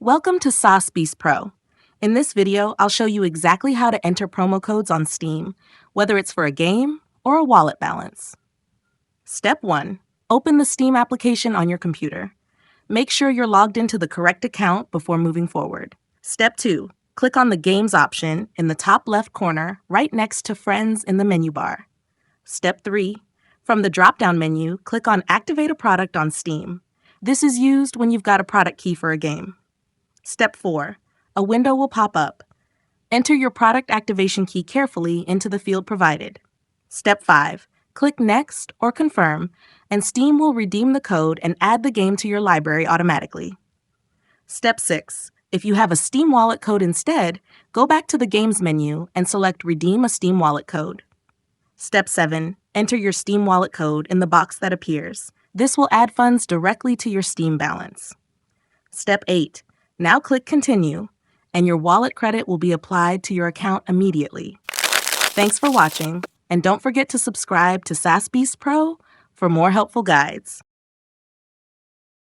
Welcome to Saas Pro. In this video, I'll show you exactly how to enter promo codes on Steam, whether it's for a game or a wallet balance. Step 1. Open the Steam application on your computer. Make sure you're logged into the correct account before moving forward. Step 2. Click on the Games option in the top left corner right next to Friends in the menu bar. Step 3. From the drop-down menu, click on Activate a Product on Steam. This is used when you've got a product key for a game. Step 4. A window will pop up. Enter your product activation key carefully into the field provided. Step 5. Click Next or Confirm, and Steam will redeem the code and add the game to your library automatically. Step 6. If you have a Steam Wallet code instead, go back to the Games menu and select Redeem a Steam Wallet code. Step 7. Enter your Steam Wallet code in the box that appears. This will add funds directly to your Steam balance. Step 8. Now click Continue, and your wallet credit will be applied to your account immediately. Thanks for watching, and don't forget to subscribe to Saas Pro for more helpful guides.